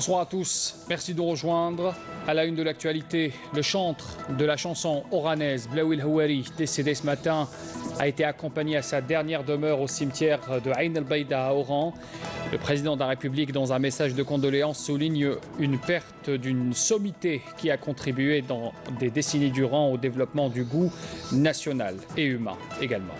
Bonsoir à tous, merci de nous rejoindre. À la une de l'actualité, le chantre de la chanson oranaise, Blaoui El Houari, décédé ce matin, a été accompagné à sa dernière demeure au cimetière de Ain el-Baïda à Oran. Le président de la République, dans un message de condoléances, souligne une perte d'une sommité qui a contribué dans des décennies durant au développement du goût national et humain également.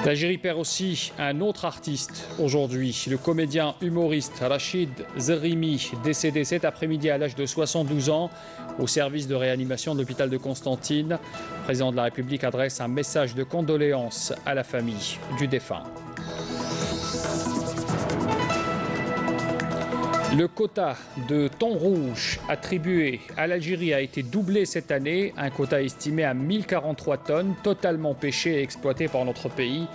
L'Algérie perd aussi un autre artiste aujourd'hui, le comédien humoriste Rachid Zerimi, décédé cet après-midi à l'âge de 72 ans au service de réanimation de l'hôpital de Constantine. Le président de la République adresse un message de condoléances à la famille du défunt. Le quota de thon rouge attribué à l'Algérie a été doublé cette année, un quota estimé à 1043 tonnes, totalement pêché et exploité par notre pays.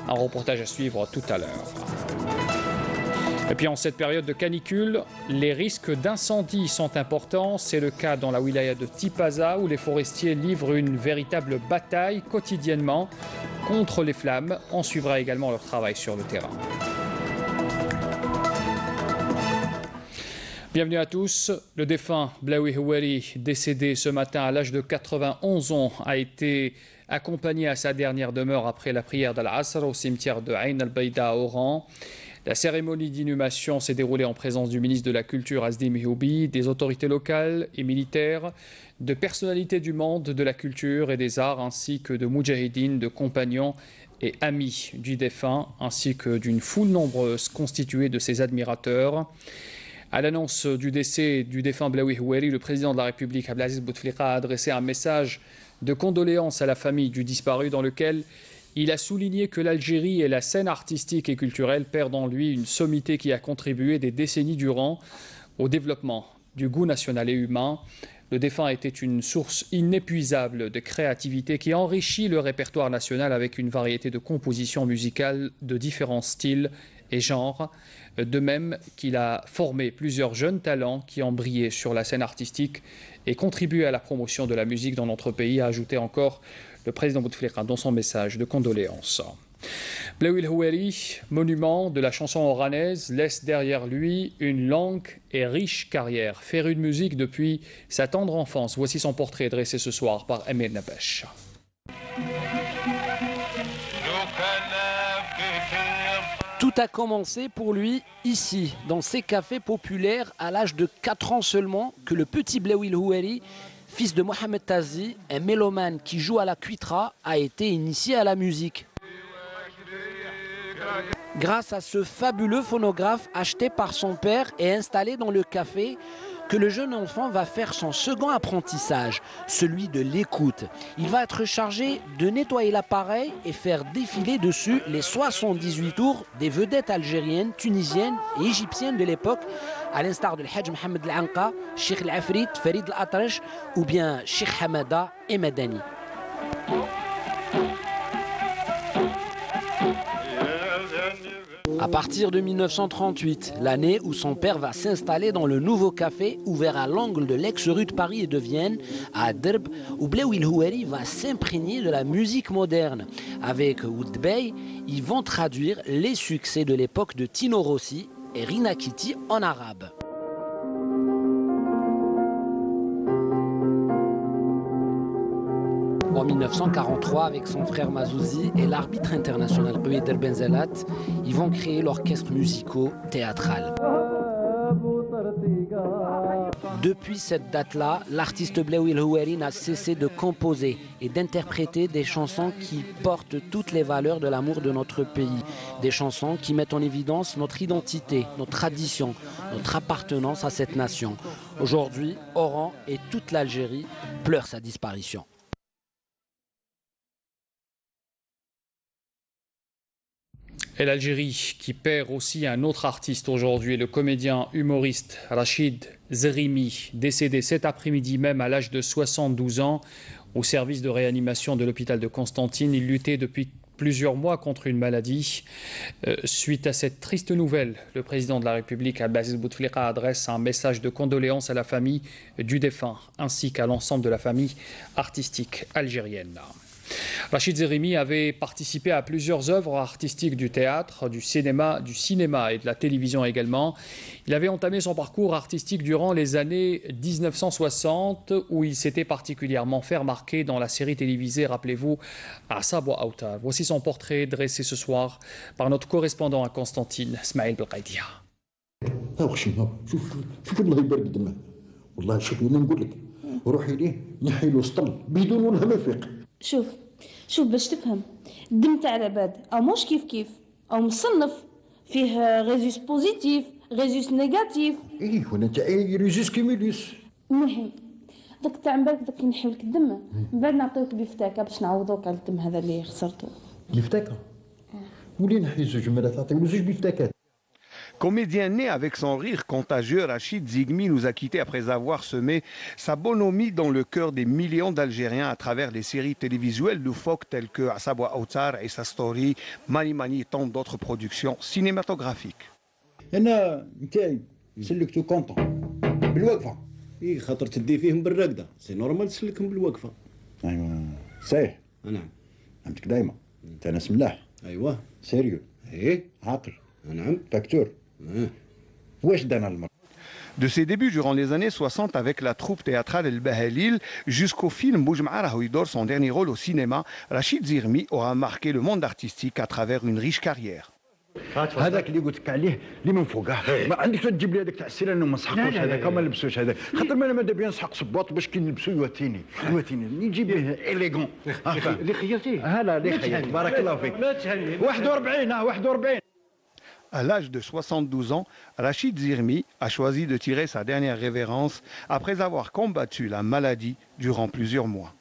Un reportage à suivre tout à l'heure. Et puis en cette période de canicule, les risques d'incendie sont importants. C'est le cas dans la wilaya de Tipaza où les forestiers livrent une véritable bataille quotidiennement contre les flammes. On suivra également leur travail sur le terrain. Bienvenue à tous. Le défunt Blaoui El Houari, décédé ce matin à l'âge de 91 ans, a été accompagné à sa dernière demeure après la prière d'Al-Asr au cimetière de Ain el-Baïda à Oran. La cérémonie d'inhumation s'est déroulée en présence du ministre de la Culture Azdi Mihoubi, des autorités locales et militaires, de personnalités du monde de la culture et des arts, ainsi que de moudjahidines, de compagnons et amis du défunt, ainsi que d'une foule nombreuse constituée de ses admirateurs. À l'annonce du décès du défunt Blaoui El Houari, le président de la République, Abdelaziz Bouteflika, a adressé un message de condoléances à la famille du disparu dans lequel il a souligné que l'Algérie et la scène artistique et culturelle perdent en lui une sommité qui a contribué des décennies durant au développement du goût national et humain. Le défunt était une source inépuisable de créativité qui enrichit le répertoire national avec une variété de compositions musicales de différents styles et genres, de même qu'il a formé plusieurs jeunes talents qui ont brillé sur la scène artistique et contribué à la promotion de la musique dans notre pays, a ajouté encore le président Bouteflika dans son message de condoléances. Blaoui El Houari, monument de la chanson oranaise, laisse derrière lui une longue et riche carrière, féru de musique depuis sa tendre enfance. Voici son portrait dressé ce soir par Amir Nabesh. Tout a commencé pour lui ici, dans ces cafés populaires, à l'âge de 4 ans seulement, que le petit Blaoui El Houari, fils de Mohamed Tazi, un mélomane qui joue à la cuitra, a été initié à la musique. Grâce à ce fabuleux phonographe acheté par son père et installé dans le café, que le jeune enfant va faire son second apprentissage, celui de l'écoute. Il va être chargé de nettoyer l'appareil et faire défiler dessus les 78 tours des vedettes algériennes, tunisiennes et égyptiennes de l'époque, à l'instar de Hadj Mohamed Al-Anqa, Cheikh Al-Afrit, Farid Al-Atrash ou bien Cheikh Hamada et Madani. À partir de 1938, l'année où son père va s'installer dans le nouveau café ouvert à l'angle de l'ex-rue de Paris et de Vienne, à Derb, où Blaoui El Houari va s'imprégner de la musique moderne. Avec Oud Bey, ils vont traduire les succès de l'époque de Tino Rossi et Rina Kitty en arabe. En 1943, avec son frère Mazouzi et l'arbitre international Oued El Benzelat, ils vont créer l'orchestre musico-théâtral. Depuis cette date-là, l'artiste Blaoui El Houari n'a cessé de composer et d'interpréter des chansons qui portent toutes les valeurs de l'amour de notre pays. Des chansons qui mettent en évidence notre identité, notre tradition, notre appartenance à cette nation. Aujourd'hui, Oran et toute l'Algérie pleurent sa disparition. Et l'Algérie qui perd aussi un autre artiste aujourd'hui, le comédien humoriste Rachid Zerimi, décédé cet après-midi même à l'âge de 72 ans au service de réanimation de l'hôpital de Constantine. Il luttait depuis plusieurs mois contre une maladie. Suite à cette triste nouvelle, le président de la République, Abdelaziz Bouteflika, adresse un message de condoléances à la famille du défunt ainsi qu'à l'ensemble de la famille artistique algérienne. Rachid Zerimi avait participé à plusieurs œuvres artistiques du théâtre, du cinéma et de la télévision également. Il avait entamé son parcours artistique durant les années 1960 où il s'était particulièrement fait remarquer dans la série télévisée, rappelez-vous, Asab wa Awtar. Voici son portrait dressé ce soir par notre correspondant à Constantine, Smaïl Belqaidia. شوف باش تفهم الدم تاع العباد او مش كيف او مصنف فيه ريزوس بوزيتيف ريزوس نيجاتيف وانا تاعي ريزوس كيميليس المهم داك تاع من بالك داك ينحيو لك الدم من بعد نعطيوك بفتاكه باش نعوضوك على الدم هذا اللي خسرته بفتاكه ولي نحي زوج مرات تعطيو زوج بفتاكات. Comédien né avec son rire contagieux, Rachid Zigmi nous a quittés après avoir semé sa bonhomie dans le cœur des millions d'Algériens à travers les séries télévisuelles loufoques telles que Asab wa Awtar, Issa Story, Mani Mani et tant d'autres productions cinématographiques. انا نتاعي سلكتو كونطون بالوقفه خاطر تدي فيهم بالرقده سي نورمال تسلكهم بالوقفه. ايوا صحيح نعم فهمتك دايما انت ناس ملاح. ايوا سيريو عاقل نعم فاكتور. De ses débuts durant les années 60 avec la troupe théâtrale El Bahalil jusqu'au film Boujma Rahoudor, son dernier rôle au cinéma, Rachid Zerimi aura marqué le monde artistique à travers une riche carrière. هذاك اللي قلت لك عليه اللي من فوق ما عندك تجيب لي هذاك تاع السيره انه ما نسحقوش هذاك ما نلبسوش هذاك خاطر ما ماذا بيا نسحق صباط باش كي نلبسو يواتيني نجيب به اليغون اللي خيرتيه هلا اللي خيرت بارك الله فيك 41. À l'âge de 72 ans, Rachid Zerimi a choisi de tirer sa dernière révérence après avoir combattu la maladie durant plusieurs mois.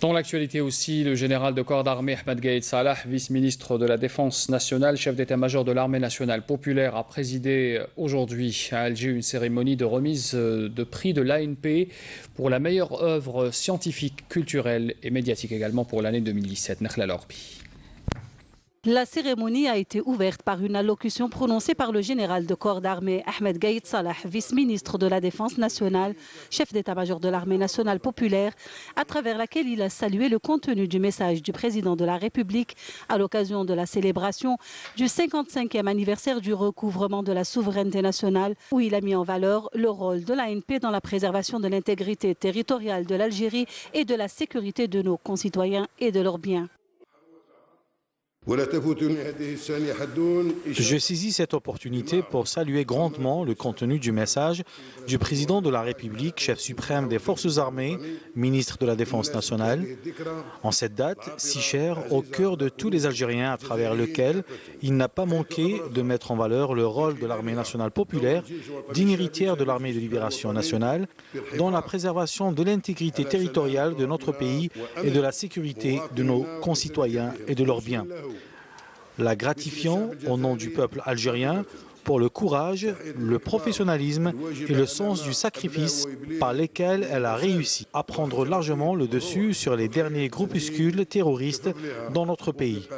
Dans l'actualité aussi, le général de corps d'armée Ahmed Gaïd Salah, vice-ministre de la Défense nationale, chef d'état-major de l'armée nationale populaire, a présidé aujourd'hui à Alger une cérémonie de remise de prix de l'ANP pour la meilleure œuvre scientifique, culturelle et médiatique également pour l'année 2017. Nakhla Lorbi. La cérémonie a été ouverte par une allocution prononcée par le général de corps d'armée Ahmed Gaïd Salah, vice-ministre de la Défense nationale, chef d'état-major de l'armée nationale populaire, à travers laquelle il a salué le contenu du message du président de la République à l'occasion de la célébration du 55e anniversaire du recouvrement de la souveraineté nationale, où il a mis en valeur le rôle de l'ANP dans la préservation de l'intégrité territoriale de l'Algérie et de la sécurité de nos concitoyens et de leurs biens. Je saisis cette opportunité pour saluer grandement le contenu du message du président de la République, chef suprême des forces armées, ministre de la Défense nationale, en cette date si chère au cœur de tous les Algériens, à travers lequel il n'a pas manqué de mettre en valeur le rôle de l'armée nationale populaire, digne héritière de l'armée de libération nationale, dans la préservation de l'intégrité territoriale de notre pays et de la sécurité de nos concitoyens et de leurs biens. La gratifiant au nom du peuple algérien pour le courage, le professionnalisme et le sens du sacrifice par lesquels elle a réussi à prendre largement le dessus sur les derniers groupuscules terroristes dans notre pays.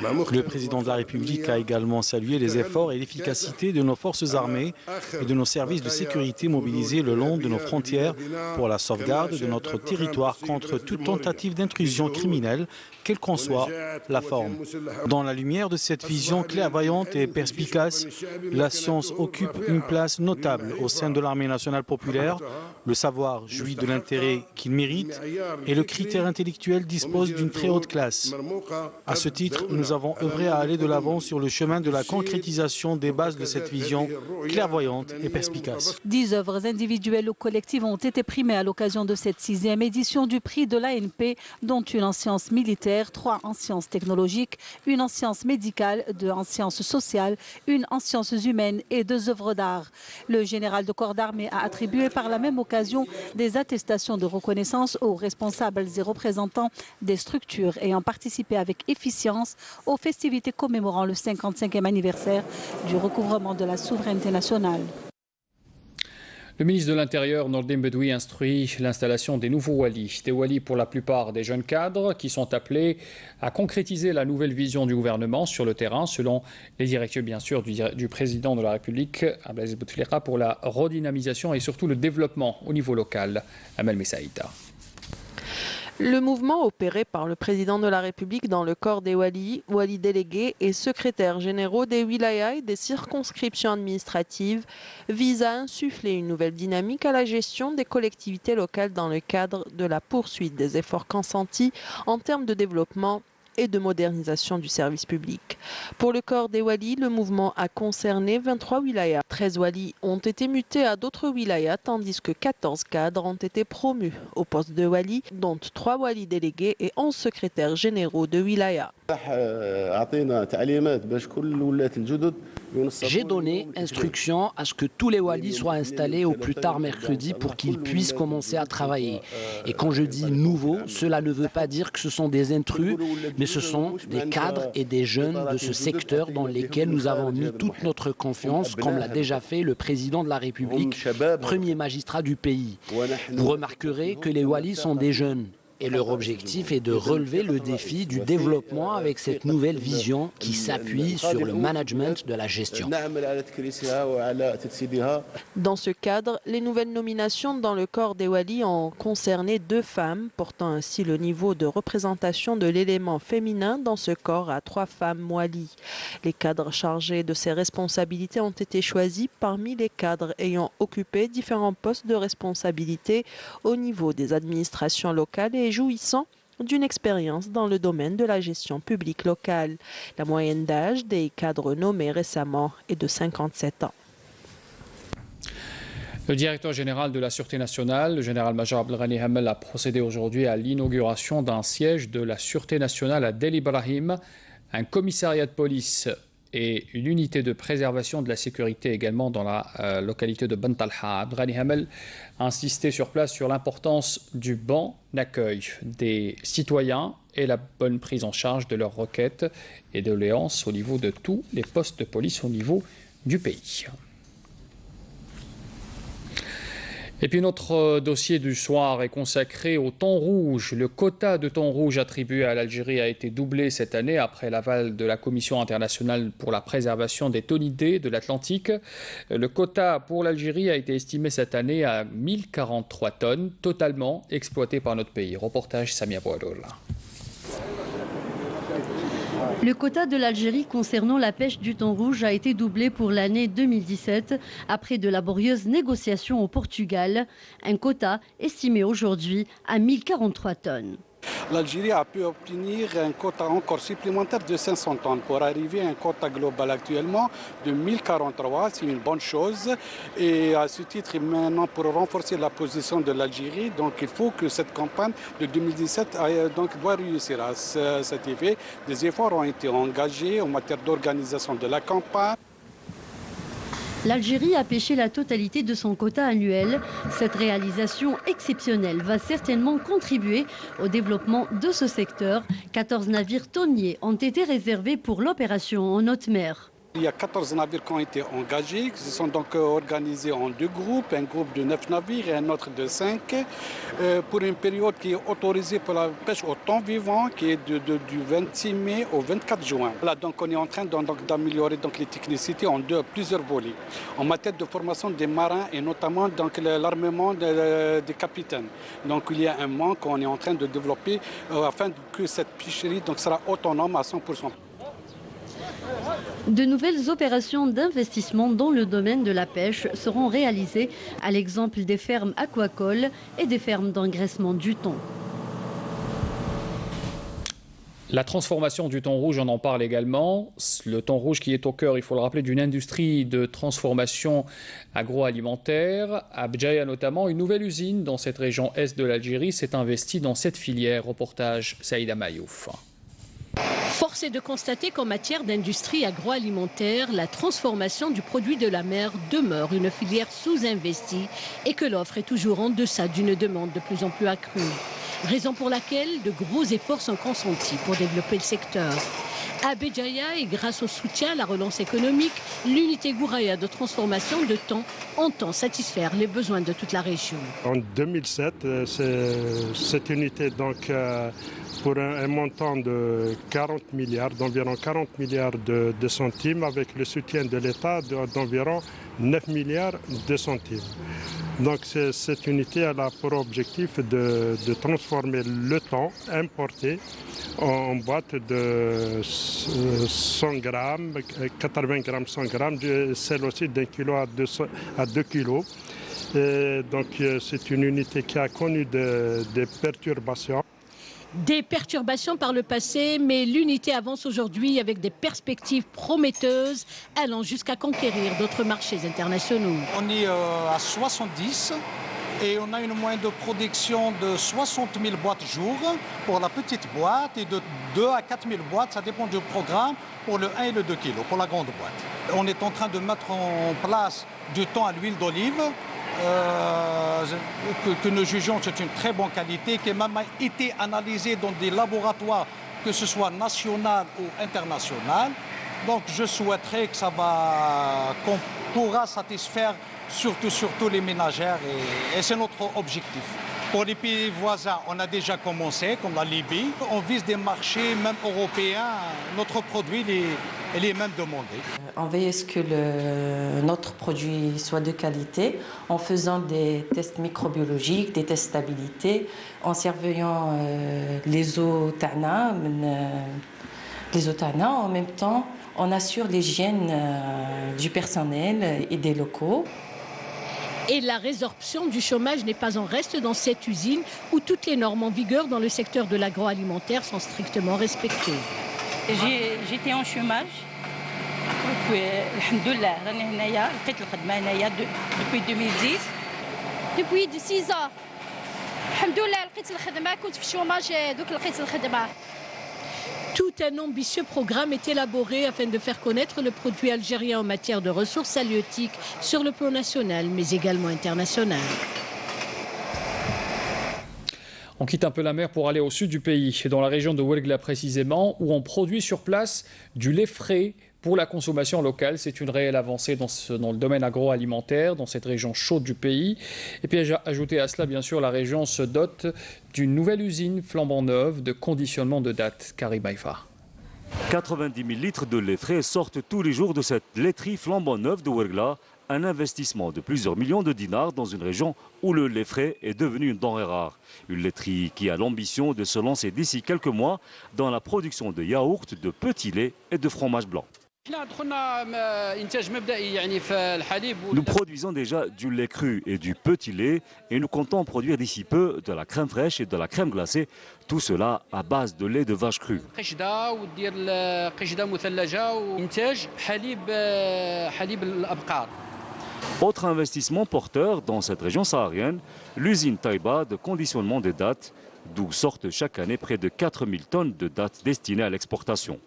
Le président de la République a également salué les efforts et l'efficacité de nos forces armées et de nos services de sécurité mobilisés le long de nos frontières pour la sauvegarde de notre territoire contre toute tentative d'intrusion criminelle, quelle qu'en soit la forme. Dans la lumière de cette vision clairvoyante et perspicace, la science occupe une place notable au sein de l'armée nationale populaire. Le savoir jouit de l'intérêt qu'il mérite et le critère intellectuel dispose d'une très haute classe. À ce titre, nous avons œuvré à aller de l'avant sur le chemin de la concrétisation des bases de cette vision clairvoyante et perspicace. 10 œuvres individuelles ou collectives ont été primées à l'occasion de cette 6e édition du prix de l'ANP, dont une en sciences militaires, 3 en sciences technologiques, une en sciences médicales, 2 en sciences sociales, une en sciences humaines et 2 œuvres d'art. Le général de corps d'armée a attribué par la même occasion des attestations de reconnaissance aux responsables et représentants des structures ayant participé avec efficience aux festivités commémorant le 55e anniversaire du recouvrement de la souveraineté nationale. Le ministre de l'Intérieur, Nordin Bedoui, instruit l'installation des nouveaux walis. Des walis pour la plupart des jeunes cadres qui sont appelés à concrétiser la nouvelle vision du gouvernement sur le terrain, selon les directives bien sûr du président de la République, Abdelaziz Bouteflika, pour la redynamisation et surtout le développement au niveau local. Amel Messaïta. Le mouvement opéré par le président de la République dans le corps des walis délégués et secrétaires généraux des wilayas et des circonscriptions administratives vise à insuffler une nouvelle dynamique à la gestion des collectivités locales dans le cadre de la poursuite des efforts consentis en termes de développement et de modernisation du service public. Pour le corps des walis, le mouvement a concerné 23 wilayas. 13 walis ont été mutés à d'autres wilayas, tandis que 14 cadres ont été promus au poste de wali, dont 3 walis délégués et 11 secrétaires généraux de wilayas. J'ai donné instruction à ce que tous les walis soient installés au plus tard mercredi pour qu'ils puissent commencer à travailler. Et quand je dis nouveaux, cela ne veut pas dire que ce sont des intrus, mais ce sont des cadres et des jeunes de ce secteur dans lesquels nous avons mis toute notre confiance, comme l'a déjà fait le président de la République, premier magistrat du pays. Vous remarquerez que les walis sont des jeunes. Et leur objectif est de relever le défi du développement avec cette nouvelle vision qui s'appuie sur le management de la gestion. Dans ce cadre, les nouvelles nominations dans le corps des walis ont concerné 2 femmes, portant ainsi le niveau de représentation de l'élément féminin dans ce corps à 3 femmes walis. Les cadres chargés de ces responsabilités ont été choisis parmi les cadres ayant occupé différents postes de responsabilité au niveau des administrations locales et jouissant d'une expérience dans le domaine de la gestion publique locale. La moyenne d'âge des cadres nommés récemment est de 57 ans. Le directeur général de la Sûreté nationale, le général-major Abdelghani Hamel, a procédé aujourd'hui à l'inauguration d'un siège de la Sûreté nationale à Del Ibrahim, un commissariat de police et une unité de préservation de la sécurité également dans la localité de Bent Talha. Abdelghani Hamel a insisté sur place sur l'importance du banc d'accueil des citoyens et la bonne prise en charge de leurs requêtes et doléances au niveau de tous les postes de police au niveau du pays. Et puis notre dossier du soir est consacré au thon rouge. Le quota de thon rouge attribué à l'Algérie a été doublé cette année après l'aval de la Commission internationale pour la préservation des thonidés de l'Atlantique. Le quota pour l'Algérie a été estimé cette année à 1043 tonnes, totalement exploitées par notre pays. Reportage Samia Bouadoula. Le quota de l'Algérie concernant la pêche du thon rouge a été doublé pour l'année 2017 après de laborieuses négociations au Portugal. Un quota estimé aujourd'hui à 1043 tonnes. L'Algérie a pu obtenir un quota encore supplémentaire de 500 tonnes pour arriver à un quota global actuellement de 1043. C'est une bonne chose. Et à ce titre, maintenant, pour renforcer la position de l'Algérie, donc il faut que cette campagne de 2017 doit réussir à cet effet. Des efforts ont été engagés en matière d'organisation de la campagne. L'Algérie a pêché la totalité de son quota annuel. Cette réalisation exceptionnelle va certainement contribuer au développement de ce secteur. 14 navires thoniers ont été réservés pour l'opération en haute mer. Il y a 14 navires qui ont été engagés, qui se sont donc organisés en 2 groupes, un groupe de 9 navires et un autre de 5, pour une période qui est autorisée pour la pêche au thon vivant, qui est du 26 mai au 24 juin. Là, donc, on est en train d'améliorer les technicités en plusieurs volets, en matière de formation des marins et notamment l'armement des capitaines. Donc il y a un manque qu'on est en train de développer afin que cette pêcherie sera autonome à 100%. De nouvelles opérations d'investissement dans le domaine de la pêche seront réalisées, à l'exemple des fermes aquacoles et des fermes d'engraissement du thon. La transformation du thon rouge, on en parle également. Le thon rouge qui est au cœur, il faut le rappeler, d'une industrie de transformation agroalimentaire. À Bdjaïa notamment, une nouvelle usine dans cette région est de l'Algérie s'est investie dans cette filière. Reportage Saïda Mayouf. Force est de constater qu'en matière d'industrie agroalimentaire, la transformation du produit de la mer demeure une filière sous-investie et que l'offre est toujours en deçà d'une demande de plus en plus accrue. Raison pour laquelle de gros efforts sont consentis pour développer le secteur. À Béjaïa, et grâce au soutien à la relance économique, l'unité Gouraya de transformation de thon entend satisfaire les besoins de toute la région. En 2007, cette unité, donc, pour un montant de 40 milliards, d'environ 40 milliards de centimes, avec le soutien de l'État d'environ 9 milliards de centimes. Donc cette unité elle a pour objectif de transformer le thon importé en boîte de 100 grammes, 80 grammes, 100 grammes, celle aussi d'un kilo à 2 kilos. Et donc c'est une unité qui a connu des perturbations. Des perturbations par le passé, mais l'unité avance aujourd'hui avec des perspectives prometteuses allant jusqu'à conquérir d'autres marchés internationaux. On est à 70 et on a une moyenne de production de 60 000 boîtes jour pour la petite boîte et de 2 à 4 000 boîtes, ça dépend du programme, pour le 1 et le 2 kg, pour la grande boîte. On est en train de mettre en place du thon à l'huile d'olive. Que nous jugeons c'est une très bonne qualité, qui a même été analysée dans des laboratoires, que ce soit national ou international. Donc je souhaiterais que qu'on pourra satisfaire surtout les ménagères et c'est notre objectif. Pour les pays voisins, on a déjà commencé, comme la Libye. On vise des marchés, même européens. Notre produit, il est même demandé. On veille à ce que notre produit soit de qualité en faisant des tests microbiologiques, des tests stabilité, en surveillant les eaux Tana. En même temps, on assure l'hygiène du personnel et des locaux. Et la résorption du chômage n'est pas en reste dans cette usine où toutes les normes en vigueur dans le secteur de l'agroalimentaire sont strictement respectées. J'étais en chômage. Depuis 2010. Depuis 6 ans. Tout un ambitieux programme est élaboré afin de faire connaître le produit algérien en matière de ressources halieutiques sur le plan national, mais également international. On quitte un peu la mer pour aller au sud du pays, dans la région de Ouergla précisément, où on produit sur place du lait frais pour la consommation locale. C'est une réelle avancée dans le domaine agroalimentaire, dans cette région chaude du pays. Et puis ajouter à cela, bien sûr, la région se dote d'une nouvelle usine flambant neuve de conditionnement de dattes. Karim Haïfa. 90 000 litres de lait frais sortent tous les jours de cette laiterie flambant neuve de Ouergla. Un investissement de plusieurs millions de dinars dans une région où le lait frais est devenu une denrée rare. Une laiterie qui a l'ambition de se lancer d'ici quelques mois dans la production de yaourts, de petits laits et de fromage blanc. Nous produisons déjà du lait cru et du petit lait et nous comptons produire d'ici peu de la crème fraîche et de la crème glacée. Tout cela à base de lait de vache cru. Autre investissement porteur dans cette région saharienne, l'usine Taïba de conditionnement des dattes, d'où sortent chaque année près de 4000 tonnes de dattes destinées à l'exportation.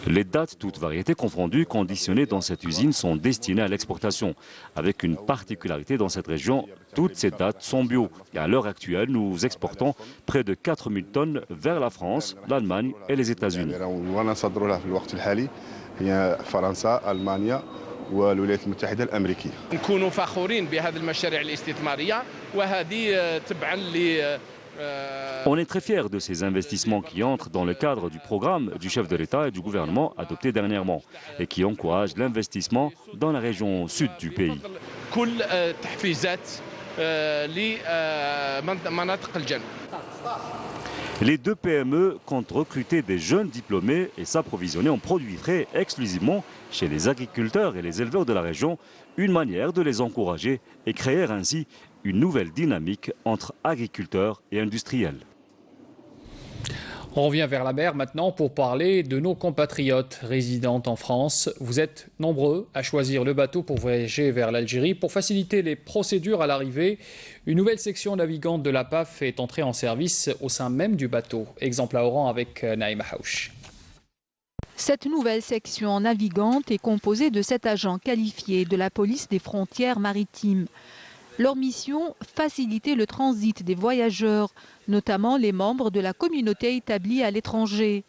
Les dattes, toutes variétés confondues, conditionnées dans cette usine, sont destinées à l'exportation. Avec une particularité dans cette région, toutes ces dattes sont bio. Et à l'heure actuelle, nous exportons près de 4000 tonnes vers la France, l'Allemagne et les États-Unis. والولايات المتحدة الأمريكية. نكونوا فخورين بهذه المشاريع الاستثمارية وهذه تبعا ل On est très fiers de ces investissements qui entrent dans le cadre du programme du chef de l'État et du gouvernement adopté dernièrement et qui encouragent l'investissement dans la région sud du pays. Les deux PME comptent recruter des jeunes diplômés et s'approvisionner en produits frais exclusivement chez les agriculteurs et les éleveurs de la région, une manière de les encourager et créer ainsi une nouvelle dynamique entre agriculteurs et industriels. On revient vers la mer maintenant pour parler de nos compatriotes résidant en France. Vous êtes nombreux à choisir le bateau pour voyager vers l'Algérie. Pour faciliter les procédures à l'arrivée, une nouvelle section navigante de la PAF est entrée en service au sein même du bateau. Exemple à Oran avec Naïma Haouch. Cette nouvelle section navigante est composée de 7 agents qualifiés de la police des frontières maritimes. Leur mission, faciliter le transit des voyageurs, notamment les membres de la communauté établie à l'étranger.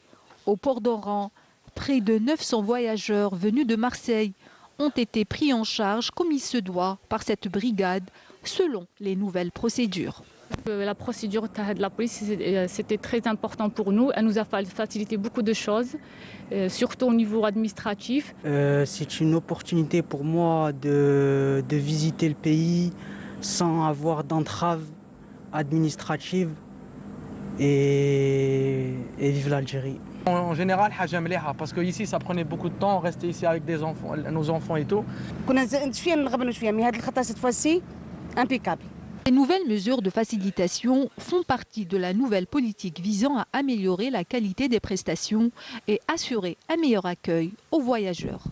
Au port d'Oran, près de 900 voyageurs venus de Marseille ont été pris en charge comme il se doit par cette brigade, selon les nouvelles procédures. La procédure de la police, c'était très important pour nous. Elle nous a facilité beaucoup de choses, surtout au niveau administratif. C'est une opportunité pour moi de visiter le pays sans avoir d'entrave administrative et vivre l'Algérie. En général, parce qu'ici ça prenait beaucoup de temps, on restait ici avec des enfants, nos enfants et tout. Cette fois-ci, impeccable. Les nouvelles mesures de facilitation font partie de la nouvelle politique visant à améliorer la qualité des prestations et assurer un meilleur accueil aux voyageurs.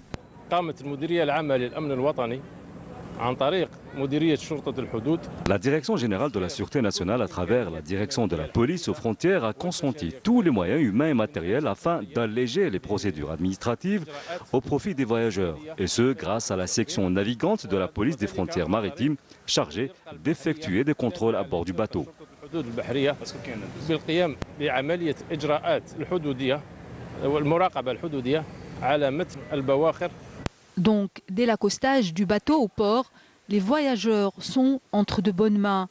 La Direction générale de la Sûreté nationale, à travers la Direction de la police aux frontières, a consenti tous les moyens humains et matériels afin d'alléger les procédures administratives au profit des voyageurs. Et ce, grâce à la section navigante de la police des frontières maritimes, chargée d'effectuer des contrôles à bord du bateau. Donc, dès l'accostage du bateau au port, les voyageurs sont entre de bonnes mains.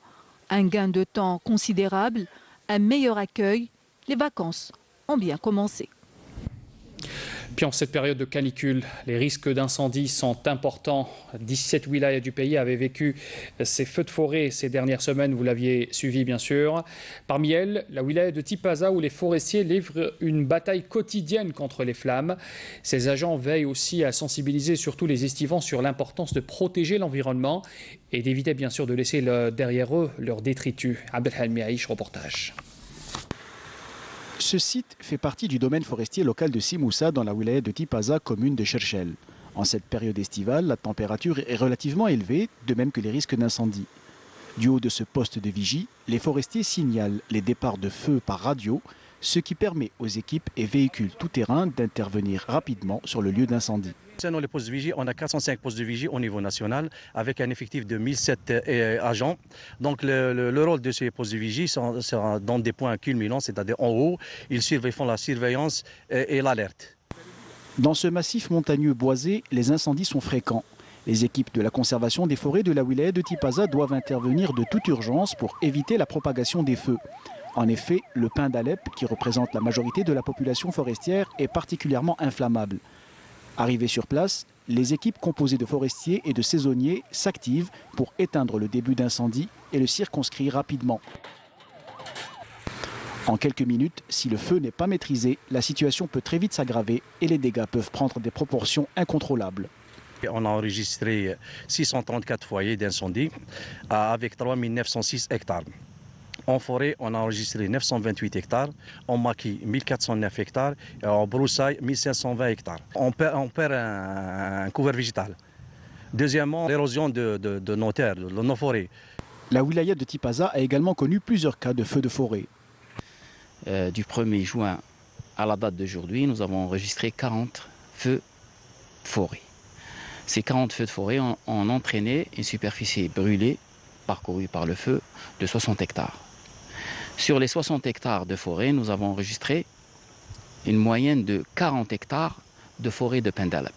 Un gain de temps considérable, un meilleur accueil, les vacances ont bien commencé. Puis en cette période de canicule, les risques d'incendie sont importants. 17 wilayas du pays avaient vécu ces feux de forêt ces dernières semaines, vous l'aviez suivi bien sûr. Parmi elles, la wilaya de Tipaza où les forestiers livrent une bataille quotidienne contre les flammes. Ces agents veillent aussi à sensibiliser surtout les estivants sur l'importance de protéger l'environnement et d'éviter bien sûr de laisser derrière eux leurs détritus. Abdelhalmi Aïch, reportage. Ce site fait partie du domaine forestier local de Simoussa dans la wilaya de Tipaza, commune de Cherchel. En cette période estivale, la température est relativement élevée, de même que les risques d'incendie. Du haut de ce poste de vigie, les forestiers signalent les départs de feu par radio, ce qui permet aux équipes et véhicules tout-terrain d'intervenir rapidement sur le lieu d'incendie. Concernant les postes de vigie, on a 405 postes de vigie au niveau national avec un effectif de 1007 agents. Donc le rôle de ces postes de vigie sera dans des points culminants, c'est-à-dire en haut. Ils font la surveillance et l'alerte. Dans ce massif montagneux boisé, les incendies sont fréquents. Les équipes de la conservation des forêts de la wilaya de Tipaza doivent intervenir de toute urgence pour éviter la propagation des feux. En effet, le pin d'Alep, qui représente la majorité de la population forestière, est particulièrement inflammable. Arrivés sur place, les équipes composées de forestiers et de saisonniers s'activent pour éteindre le début d'incendie et le circonscrire rapidement. En quelques minutes, si le feu n'est pas maîtrisé, la situation peut très vite s'aggraver et les dégâts peuvent prendre des proportions incontrôlables. On a enregistré 634 foyers d'incendie avec 3906 hectares. En forêt, on a enregistré 928 hectares, en maquis 1409 hectares, et en broussailles 1520 hectares. On perd un couvert végétal. Deuxièmement, l'érosion de nos terres, de nos forêts. La wilaya de Tipaza a également connu plusieurs cas de feux de forêt. Du 1er juin à la date d'aujourd'hui, nous avons enregistré 40 feux de forêt. Ces 40 feux de forêt ont entraîné une superficie brûlée, parcourue par le feu, de 60 hectares. Sur les 60 hectares de forêt, nous avons enregistré une moyenne de 40 hectares de forêt de pin d'Alep,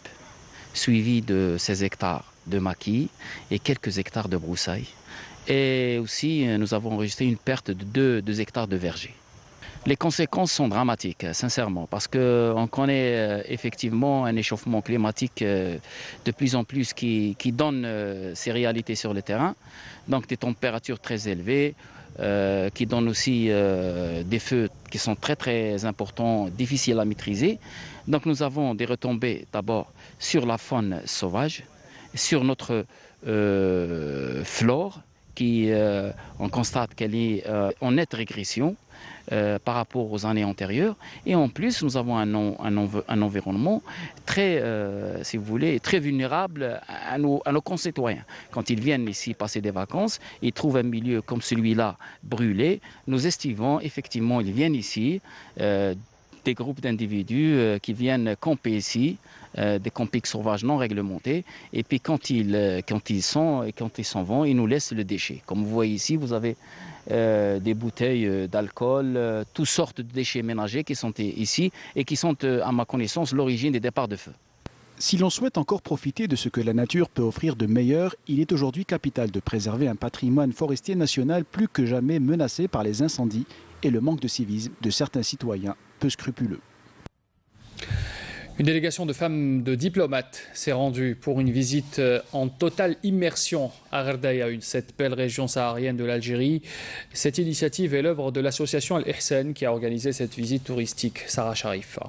suivi de 16 hectares de maquis et quelques hectares de broussailles. Et aussi, nous avons enregistré une perte de 2 hectares de verger. Les conséquences sont dramatiques, sincèrement, parce qu'on connaît effectivement un échauffement climatique de plus en plus qui donne ces réalités sur le terrain. Donc des températures très élevées, qui donnent aussi des feux qui sont très très importants, difficiles à maîtriser. Donc nous avons des retombées d'abord sur la faune sauvage, sur notre flore, qui on constate qu'elle est en nette régression par rapport aux années antérieures. Et en plus, nous avons un environnement très, si vous voulez, très vulnérable à nos concitoyens. Quand ils viennent ici passer des vacances, ils trouvent un milieu comme celui-là brûlé. Nous estimons, effectivement, ils viennent ici, des groupes d'individus qui viennent camper ici, des campings sauvages non réglementés. Et puis quand ils s'en vont, ils nous laissent le déchet. Comme vous voyez ici, vous avez des bouteilles d'alcool, toutes sortes de déchets ménagers qui sont ici et qui sont, à ma connaissance, l'origine des départs de feu. Si l'on souhaite encore profiter de ce que la nature peut offrir de meilleur, il est aujourd'hui capital de préserver un patrimoine forestier national plus que jamais menacé par les incendies et le manque de civisme de certains citoyens peu scrupuleux. Une délégation de femmes de diplomates s'est rendue pour une visite en totale immersion à Gherdaya, cette belle région saharienne de l'Algérie. Cette initiative est l'œuvre de l'association Al-Ihsan qui a organisé cette visite touristique. Sarah Sharif.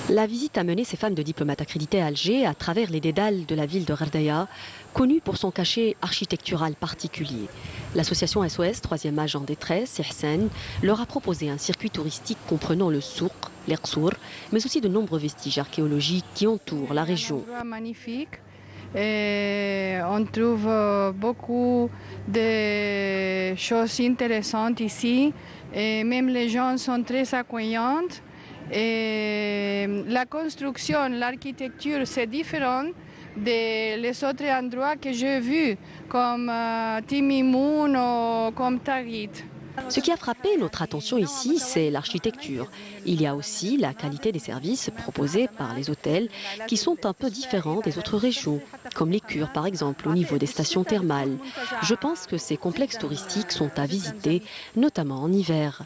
La visite a mené ces femmes de diplomates accréditées à Alger à travers les dédales de la ville de Gherdaya, connue pour son cachet architectural particulier. L'association SOS, troisième âge en détresse, Ihsan, leur a proposé un circuit touristique comprenant le souk, les qsour, mais aussi de nombreux vestiges archéologiques qui entourent la région. Magnifique. Et on trouve beaucoup de choses intéressantes ici. Et même les gens sont très accueillants. Et la construction, l'architecture, c'est différent des autres endroits que j'ai vus, comme Timimoun ou comme Tarit. Ce qui a frappé notre attention ici, c'est l'architecture. Il y a aussi la qualité des services proposés par les hôtels qui sont un peu différents des autres régions, comme les cures par exemple au niveau des stations thermales. Je pense que ces complexes touristiques sont à visiter, notamment en hiver.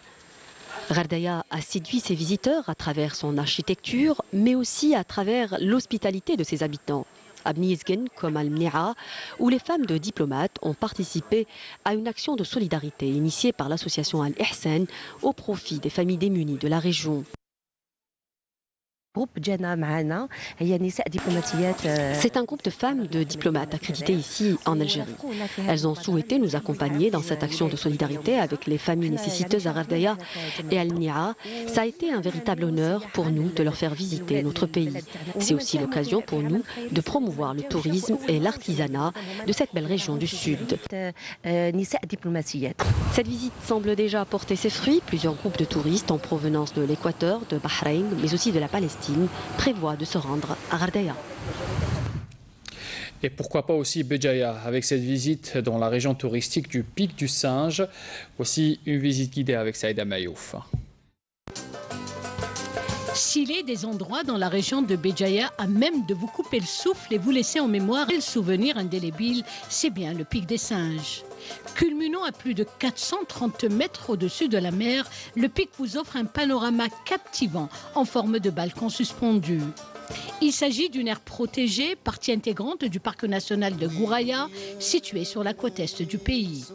Gherdaya a séduit ses visiteurs à travers son architecture, mais aussi à travers l'hospitalité de ses habitants. À Bnizgen, comme à Al-Mni'a, où les femmes de diplomates ont participé à une action de solidarité initiée par l'association Al-Ihsan au profit des familles démunies de la région. C'est un groupe de femmes de diplomates accréditées ici en Algérie. Elles ont souhaité nous accompagner dans cette action de solidarité avec les familles nécessiteuses à Gherdaya et Al-Mni'a. Ça a été un véritable honneur pour nous de leur faire visiter notre pays. C'est aussi l'occasion pour nous de promouvoir le tourisme et l'artisanat de cette belle région du Sud. Cette visite semble déjà porter ses fruits. Plusieurs groupes de touristes en provenance de l'Équateur, de Bahreïn, mais aussi de la Palestine prévoit de se rendre à Gherdaya. Et pourquoi pas aussi Béjaïa, avec cette visite dans la région touristique du Pic du Singe. Aussi une visite guidée avec Saïda Mayouf. S'il est des endroits dans la région de Béjaïa à même de vous couper le souffle et vous laisser en mémoire le souvenir indélébile, c'est bien le Pic des Singes. Culminant à plus de 430 mètres au-dessus de la mer, le pic vous offre un panorama captivant en forme de balcon suspendu. Il s'agit d'une aire protégée, partie intégrante du parc national de Gouraya, situé sur la côte est du pays.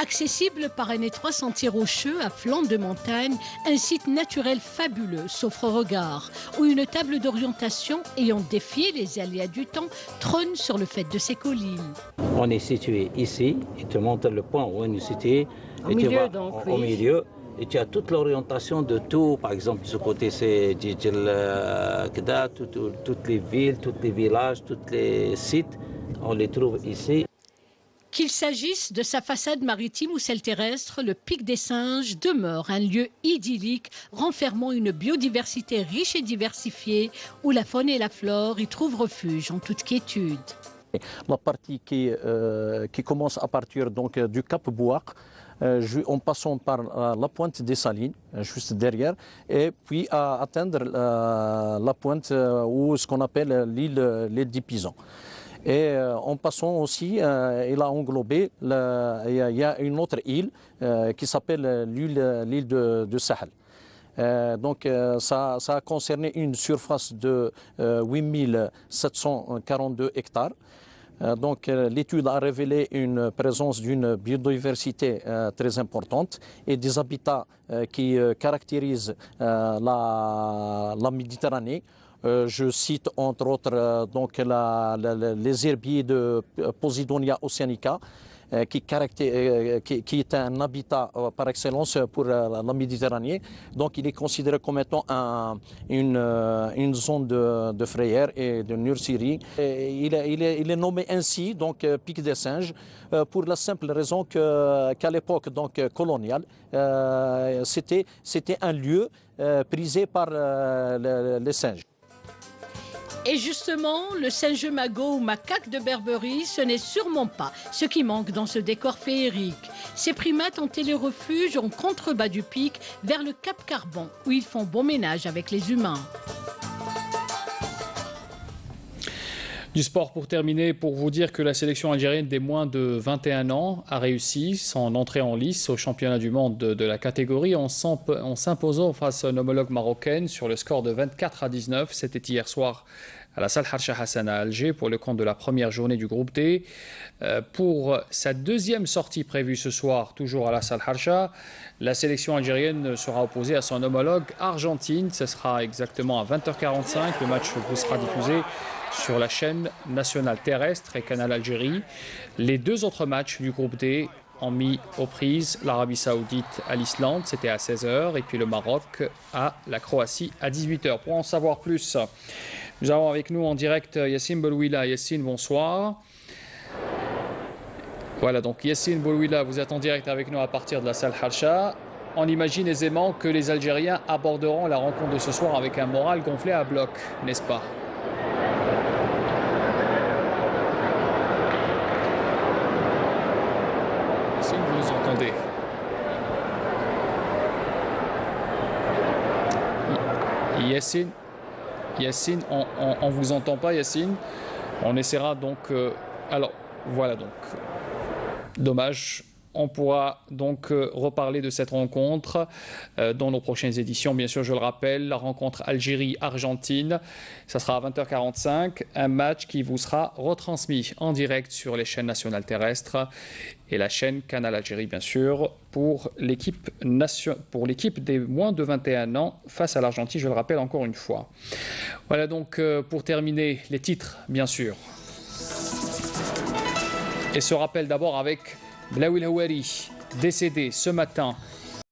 Accessible par un étroit sentier rocheux à flanc de montagne, un site naturel fabuleux s'offre au regard, où une table d'orientation ayant défié les aléas du temps trône sur le faîte de ces collines. On est situé ici, il te montre le point où on est situé. Au milieu donc, oui. Au milieu, et tu as toute l'orientation de tout. Par exemple, de ce côté, c'est Keda, toutes les villes, tous les villages, tous les sites, on les trouve ici. Qu'il s'agisse de sa façade maritime ou celle terrestre, le Pic des Singes demeure un lieu idyllique renfermant une biodiversité riche et diversifiée où la faune et la flore y trouvent refuge en toute quiétude. La partie qui commence à partir donc, du Cap Bouak, en passant par la pointe des Salines, juste derrière, et puis à atteindre la pointe où ce qu'on appelle l'île des Pisans. Et en passant aussi, il a englobé, il y a une autre île qui s'appelle l'île de Sahel. Donc ça a concerné une surface de 8742 hectares. Donc l'étude a révélé une présence d'une biodiversité très importante et des habitats qui caractérisent la Méditerranée. Je cite entre autres donc les herbiers de Posidonia oceanica qui est un habitat par excellence pour la Méditerranée. Donc il est considéré comme étant une zone de frayère et de nurserie. Il est nommé ainsi, donc Pic des Singes, pour la simple raison qu'à l'époque coloniale, c'était un lieu prisé par les singes. Et justement, le singe magot ou macaque de Berberie, ce n'est sûrement pas ce qui manque dans ce décor féerique. Ces primates ont télérefuge en contrebas du pic vers le Cap Carbon, où ils font bon ménage avec les humains. Du sport pour terminer, pour vous dire que la sélection algérienne des moins de 21 ans a réussi son entrée en lice au championnat du monde de la catégorie en s'imposant face à une homologue marocaine sur le score de 24-19. C'était hier soir à la salle Harsha Hassan à Alger pour le compte de la première journée du groupe D. Pour sa deuxième sortie prévue ce soir, toujours à la salle Harsha, la sélection algérienne sera opposée à son homologue argentine. Ce sera exactement à 20h45. Le match vous sera diffusé sur la chaîne nationale terrestre et Canal Algérie. Les deux autres matchs du groupe D ont mis aux prises l'Arabie Saoudite à l'Islande, c'était à 16h, et puis le Maroc à la Croatie à 18h. Pour en savoir plus, nous avons avec nous en direct Yassine Boulouila. Yassine, bonsoir. Voilà, donc Yassine Boulouila, vous êtes en direct avec nous à partir de la salle Harsha. On imagine aisément que les Algériens aborderont la rencontre de ce soir avec un moral gonflé à bloc, n'est-ce pas ? Si vous nous entendez. Yassine, on vous entend pas, Yassine. On essaiera donc... alors, voilà donc. Dommage. On pourra donc reparler de cette rencontre dans nos prochaines éditions. Bien sûr, je le rappelle, la rencontre Algérie-Argentine, ça sera à 20h45, un match qui vous sera retransmis en direct sur les chaînes nationales terrestres et la chaîne Canal Algérie, bien sûr, pour l'équipe des moins de 21 ans face à l'Argentine, je le rappelle encore une fois. Voilà donc pour terminer les titres, bien sûr. Et ce rappel d'abord avec Blaoui El Houari, décédé ce matin